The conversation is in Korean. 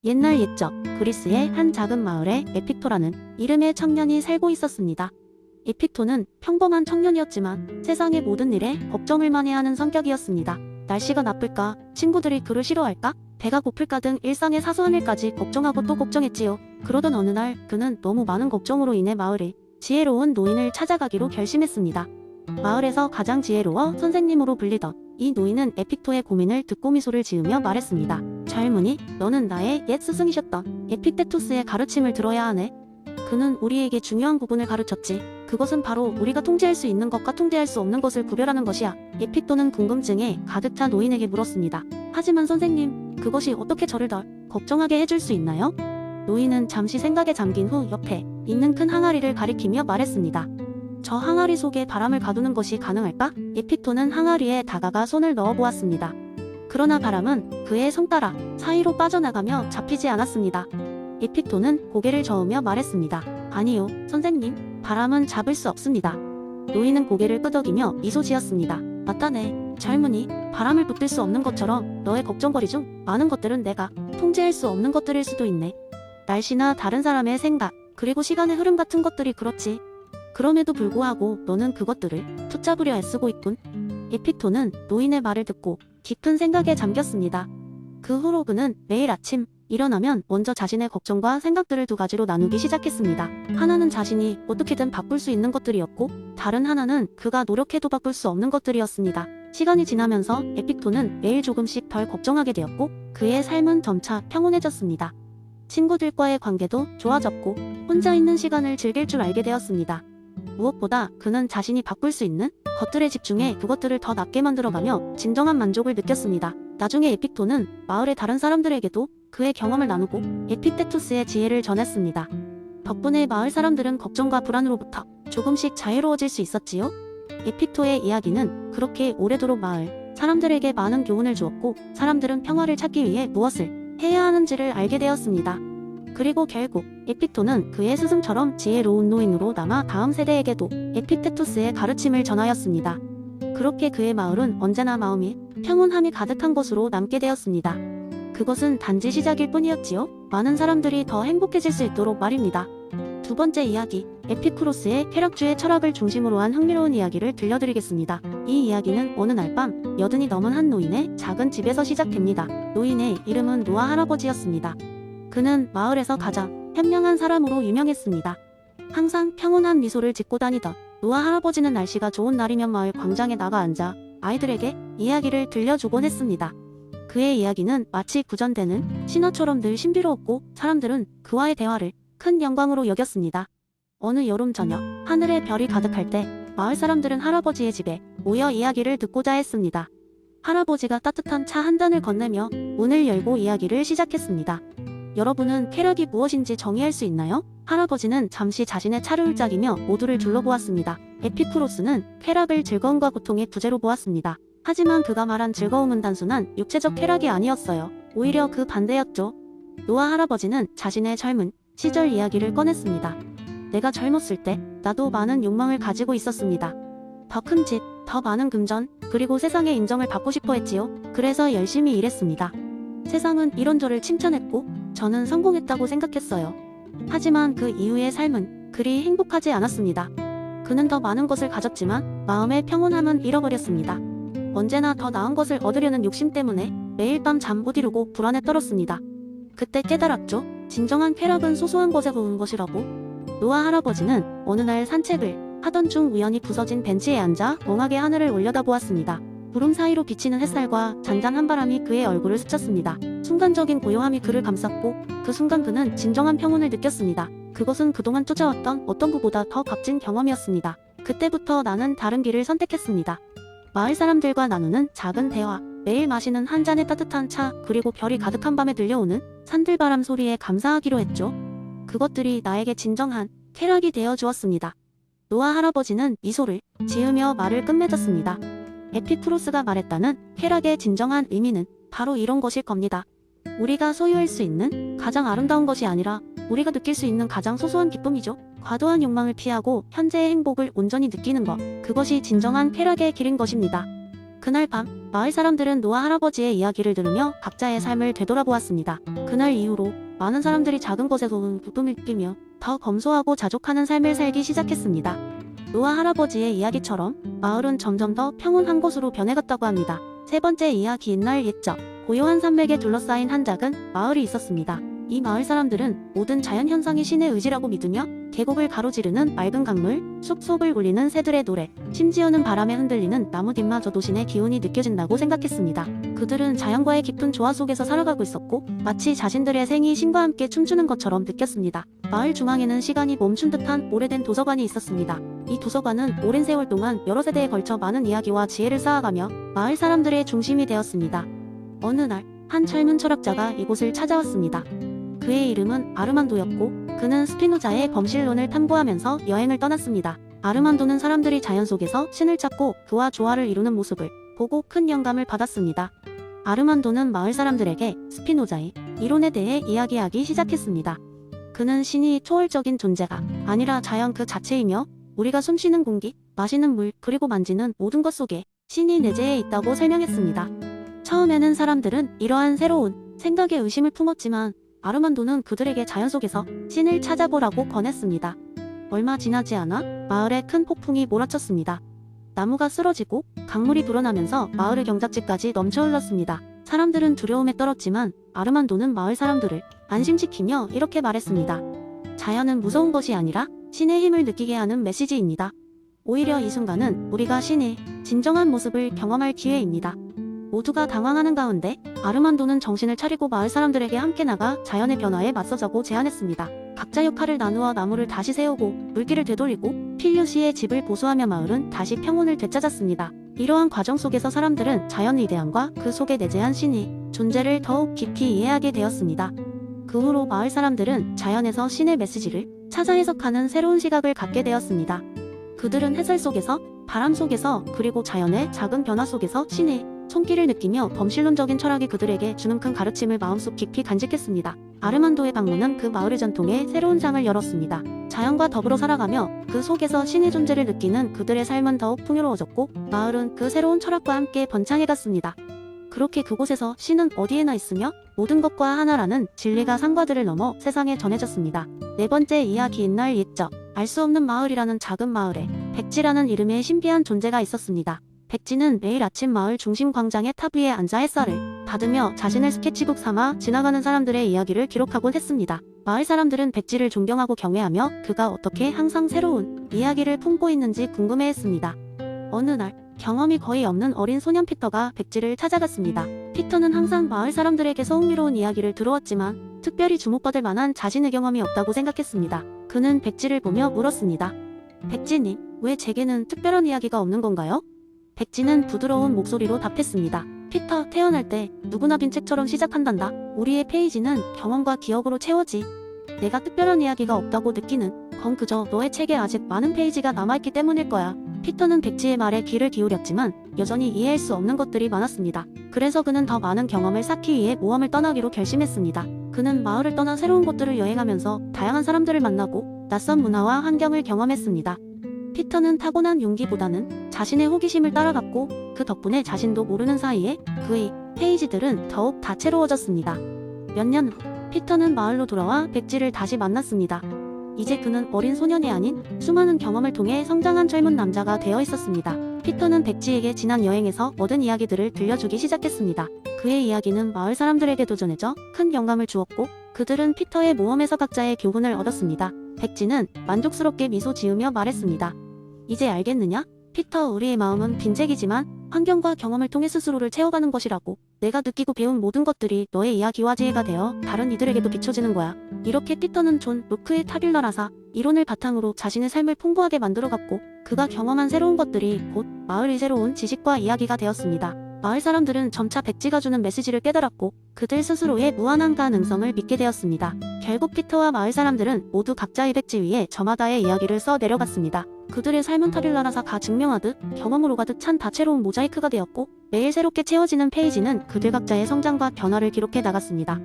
옛날 옛적 그리스의 한 작은 마을에 에픽토라는 이름의 청년이 살고 있었습니다. 에픽토는 평범한 청년이었지만 세상의 모든 일에 걱정을 많이 하는 성격이었습니다. 날씨가 나쁠까? 친구들이 그를 싫어할까? 배가 고플까 등 일상의 사소한 일까지 걱정하고 또 걱정했지요. 그러던 어느 날 그는 너무 많은 걱정으로 인해 마을에 지혜로운 노인을 찾아가기로 결심했습니다. 마을에서 가장 지혜로워 선생님으로 불리던 이 노인은 에픽토의 고민을 듣고 미소를 지으며 말했습니다. 젊은이, 너는 나의 옛 스승이셨던 에픽테투스의 가르침을 들어야 하네. 그는 우리에게 중요한 부분을 가르쳤지. 그것은 바로 우리가 통제할 수 있는 것과 통제할 수 없는 것을 구별하는 것이야. 에픽토는 궁금증에 가득 차 노인에게 물었습니다. 하지만 선생님, 그것이 어떻게 저를 덜 걱정하게 해줄 수 있나요? 노인은 잠시 생각에 잠긴 후 옆에 있는 큰 항아리를 가리키며 말했습니다. 저 항아리 속에 바람을 가두는 것이 가능할까? 에픽토는 항아리에 다가가 손을 넣어 보았습니다. 그러나 바람은 그의 손가락 사이로 빠져나가며 잡히지 않았습니다. 에픽토는 고개를 저으며 말했습니다. 아니요, 선생님, 바람은 잡을 수 없습니다. 노인은 고개를 끄덕이며 미소 지었습니다. 맞다네, 젊은이, 바람을 붙들 수 없는 것처럼 너의 걱정거리 중 많은 것들은 내가 통제할 수 없는 것들일 수도 있네. 날씨나 다른 사람의 생각, 그리고 시간의 흐름 같은 것들이 그렇지. 그럼에도 불구하고 너는 그것들을 붙잡으려 애쓰고 있군. 에픽토는 노인의 말을 듣고 깊은 생각에 잠겼습니다. 그 후로 그는 매일 아침 일어나면 먼저 자신의 걱정과 생각들을 두 가지로 나누기 시작했습니다. 하나는 자신이 어떻게든 바꿀 수 있는 것들이었고, 다른 하나는 그가 노력해도 바꿀 수 없는 것들이었습니다. 시간이 지나면서 에픽토는 매일 조금씩 덜 걱정하게 되었고, 그의 삶은 점차 평온해졌습니다. 친구들과의 관계도 좋아졌고, 혼자 있는 시간을 즐길 줄 알게 되었습니다. 무엇보다 그는 자신이 바꿀 수 있는 것들에 집중해 그것들을 더 낫게 만들어가며 진정한 만족을 느꼈습니다. 나중에 에픽토는 마을의 다른 사람들에게도 그의 경험을 나누고 에픽테투스의 지혜를 전했습니다. 덕분에 마을 사람들은 걱정과 불안으로부터 조금씩 자유로워질 수 있었지요. 에픽토의 이야기는 그렇게 오래도록 마을 사람들에게 많은 교훈을 주었고, 사람들은 평화를 찾기 위해 무엇을 해야 하는지를 알게 되었습니다. 그리고 결국 에픽토는 그의 스승처럼 지혜로운 노인으로 남아 다음 세대에게도 에픽테투스의 가르침을 전하였습니다. 그렇게 그의 마을은 언제나 마음이 평온함이 가득한 곳으로 남게 되었습니다. 그것은 단지 시작일 뿐이었지요. 많은 사람들이 더 행복해질 수 있도록 말입니다. 두 번째 이야기, 에피쿠로스의 쾌락주의 철학을 중심으로 한 흥미로운 이야기를 들려드리겠습니다. 이 이야기는 어느 날 밤 80이 넘은 한 노인의 작은 집에서 시작됩니다. 노인의 이름은 노아 할아버지였습니다. 그는 마을에서 가장 현명한 사람으로 유명했습니다. 항상 평온한 미소를 짓고 다니던 노아 할아버지는 날씨가 좋은 날이면 마을 광장에 나가 앉아 아이들에게 이야기를 들려주곤 했습니다. 그의 이야기는 마치 구전되는 신화처럼 늘 신비로웠고, 사람들은 그와의 대화를 큰 영광으로 여겼습니다. 어느 여름 저녁, 하늘에 별이 가득할 때 마을 사람들은 할아버지의 집에 모여 이야기를 듣고자 했습니다. 할아버지가 따뜻한 차 한 잔을 건네며 문을 열고 이야기를 시작했습니다. 여러분은 쾌락이 무엇인지 정의할 수 있나요? 할아버지는 잠시 자신의 차를 울짝이며 모두를 둘러보았습니다. 에피쿠로스는 쾌락을 즐거움과 고통의 부재로 보았습니다. 하지만 그가 말한 즐거움은 단순한 육체적 쾌락이 아니었어요. 오히려 그 반대였죠. 노아 할아버지는 자신의 젊은 시절 이야기를 꺼냈습니다. 내가 젊었을 때 나도 많은 욕망을 가지고 있었습니다. 더 큰 집, 더 많은 금전, 그리고 세상의 인정을 받고 싶어 했지요. 그래서 열심히 일했습니다. 세상은 이런 저를 칭찬했고 저는 성공했다고 생각했어요. 하지만 그 이후의 삶은 그리 행복하지 않았습니다. 그는 더 많은 것을 가졌지만 마음의 평온함은 잃어버렸습니다. 언제나 더 나은 것을 얻으려는 욕심 때문에 매일 밤 잠 못 이루고 불안에 떨었습니다. 그때 깨달았죠. 진정한 쾌락은 소소한 것에서 오는 것이라고. 노아 할아버지는 어느 날 산책을 하던 중 우연히 부서진 벤치에 앉아 멍하게 하늘을 올려다보았습니다. 구름 사이로 비치는 햇살과 잔잔한 바람이 그의 얼굴을 스쳤습니다. 순간적인 고요함이 그를 감쌌고, 그 순간 그는 진정한 평온을 느꼈습니다. 그것은 그동안 쫓아왔던 어떤 것보다 더 값진 경험이었습니다. 그때부터 나는 다른 길을 선택했습니다. 마을 사람들과 나누는 작은 대화, 매일 마시는 한 잔의 따뜻한 차, 그리고 별이 가득한 밤에 들려오는 산들바람 소리에 감사하기로 했죠. 그것들이 나에게 진정한 쾌락이 되어 주었습니다. 노아 할아버지는 미소를 지으며 말을 끝맺었습니다. 에피쿠로스가 말했다는 쾌락의 진정한 의미는 바로 이런 것일 겁니다. 우리가 소유할 수 있는 가장 아름다운 것이 아니라 우리가 느낄 수 있는 가장 소소한 기쁨이죠. 과도한 욕망을 피하고 현재의 행복을 온전히 느끼는 것, 그것이 진정한 쾌락의 길인 것입니다. 그날 밤 마을 사람들은 노아 할아버지의 이야기를 들으며 각자의 삶을 되돌아보았습니다. 그날 이후로 많은 사람들이 작은 것에서 기쁨을 느끼며 더 검소하고 자족하는 삶을 살기 시작했습니다. 노아 할아버지의 이야기처럼 마을은 점점 더 평온한 곳으로 변해갔다고 합니다. 세 번째 이야기 옛날 옛적 고요한 산맥에 둘러싸인 한 작은 마을이 있었습니다. 이 마을 사람들은 모든 자연 현상이 신의 의지라고 믿으며 계곡을 가로지르는 맑은 강물, 숲속을 울리는 새들의 노래, 심지어는 바람에 흔들리는 나무잎마저도 신의 기운이 느껴진다고 생각했습니다. 그들은 자연과의 깊은 조화 속에서 살아가고 있었고 마치 자신들의 생이 신과 함께 춤추는 것처럼 느꼈습니다. 마을 중앙에는 시간이 멈춘 듯한 오래된 도서관이 있었습니다. 이 도서관은 오랜 세월 동안 여러 세대에 걸쳐 많은 이야기와 지혜를 쌓아가며 마을 사람들의 중심이 되었습니다. 어느 날, 한 젊은 철학자가 이곳을 찾아왔습니다. 그의 이름은 아르만도였고 그는 스피노자의 범실론을 탐구하면서 여행을 떠났습니다. 아르만도는 사람들이 자연 속에서 신을 찾고 그와 조화를 이루는 모습을 보고 큰 영감을 받았습니다. 아르만도는 마을 사람들에게 스피노자의 이론에 대해 이야기하기 시작했습니다. 그는 신이 초월적인 존재가 아니라 자연 그 자체이며 우리가 숨쉬는 공기, 마시는 물, 그리고 만지는 모든 것 속에 신이 내재해 있다고 설명했습니다. 처음에는 사람들은 이러한 새로운 생각에 의심을 품었지만 아르만도는 그들에게 자연 속에서 신을 찾아보라고 권했습니다. 얼마 지나지 않아 마을에 큰 폭풍이 몰아쳤습니다. 나무가 쓰러지고 강물이 불어나면서 마을의 경작지까지 넘쳐 흘렀습니다. 사람들은 두려움에 떨었지만 아르만도는 마을 사람들을 안심시키며 이렇게 말했습니다. 자연은 무서운 것이 아니라 신의 힘을 느끼게 하는 메시지입니다. 오히려 이 순간은 우리가 신의 진정한 모습을 경험할 기회입니다. 모두가 당황하는 가운데 아르만도는 정신을 차리고 마을 사람들에게 함께 나가 자연의 변화에 맞서자고 제안했습니다. 각자 역할을 나누어 나무를 다시 세우고 물길을 되돌리고 필류시의 집을 보수하며 마을은 다시 평온을 되찾았습니다. 이러한 과정 속에서 사람들은 자연의 위대함과 그 속에 내재한 신의 존재를 더욱 깊이 이해하게 되었습니다. 그 후로 마을 사람들은 자연에서 신의 메시지를 찾아 해석하는 새로운 시각을 갖게 되었습니다. 그들은 햇살 속에서, 바람 속에서, 그리고 자연의 작은 변화 속에서 신의 손길을 느끼며 범실론적인 철학이 그들에게 주는 큰 가르침을 마음속 깊이 간직했습니다. 아르만도의 방문은 그 마을의 전통에 새로운 장을 열었습니다. 자연과 더불어 살아가며 그 속에서 신의 존재를 느끼는 그들의 삶은 더욱 풍요로워졌고 마을은 그 새로운 철학과 함께 번창해갔습니다. 그렇게 그곳에서 신은 어디에나 있으며 모든 것과 하나라는 진리가 상과들을 넘어 세상에 전해졌습니다. 네 번째 이야기 옛날 옛적 알 수 없는 마을이라는 작은 마을에 백지라는 이름의 신비한 존재가 있었습니다. 백지는 매일 아침 마을 중심 광장의 탑 위에 앉아 햇살을 받으며 자신을 스케치북 삼아 지나가는 사람들의 이야기를 기록하곤 했습니다. 마을 사람들은 백지를 존경하고 경외하며 그가 어떻게 항상 새로운 이야기를 품고 있는지 궁금해했습니다. 어느 날 경험이 거의 없는 어린 소년 피터가 백지를 찾아갔습니다. 피터는 항상 마을 사람들에게서 흥미로운 이야기를 들어왔지만 특별히 주목받을 만한 자신의 경험이 없다고 생각했습니다. 그는 백지를 보며 물었습니다. 백지님, 왜 제게는 특별한 이야기가 없는 건가요? 백지는 부드러운 목소리로 답했습니다. 피터, 태어날 때 누구나 빈 책처럼 시작한단다. 우리의 페이지는 경험과 기억으로 채워지. 내가 특별한 이야기가 없다고 느끼는 건 그저 너의 책에 아직 많은 페이지가 남아있기 때문일 거야. 피터는 백지의 말에 귀를 기울였지만 여전히 이해할 수 없는 것들이 많았습니다. 그래서 그는 더 많은 경험을 쌓기 위해 모험을 떠나기로 결심했습니다. 그는 마을을 떠나 새로운 곳들을 여행하면서 다양한 사람들을 만나고 낯선 문화와 환경을 경험했습니다. 피터는 타고난 용기보다는 자신의 호기심을 따라갔고 그 덕분에 자신도 모르는 사이에 그의 페이지들은 더욱 다채로워졌습니다. 몇 년 후 피터는 마을로 돌아와 백지를 다시 만났습니다. 이제 그는 어린 소년이 아닌 수많은 경험을 통해 성장한 젊은 남자가 되어 있었습니다. 피터는 백지에게 지난 여행에서 얻은 이야기들을 들려주기 시작했습니다. 그의 이야기는 마을 사람들에게도 전해져 큰 영감을 주었고 그들은 피터의 모험에서 각자의 교훈을 얻었습니다. 백지는 만족스럽게 미소 지으며 말했습니다. 이제 알겠느냐? 피터, 우리의 마음은 빈책이지만 환경과 경험을 통해 스스로를 채워가는 것이라고. 내가 느끼고 배운 모든 것들이 너의 이야기와 지혜가 되어 다른 이들에게도 비춰지는 거야. 이렇게 피터는 존 루크의 타뷸라 라사 이론을 바탕으로 자신의 삶을 풍부하게 만들어갔고 그가 경험한 새로운 것들이 곧 마을의 새로운 지식과 이야기가 되었습니다. 마을 사람들은 점차 백지가 주는 메시지를 깨달았고 그들 스스로의 무한한 가능성을 믿게 되었습니다. 결국 피터와 마을 사람들은 모두 각자의 백지 위에 저마다의 이야기를 써 내려갔습니다. 그들의 삶은 타뷸라라사가 증명하듯 경험으로 가득 찬 다채로운 모자이크가 되었고 매일 새롭게 채워지는 페이지는 그들 각자의 성장과 변화를 기록해 나갔습니다.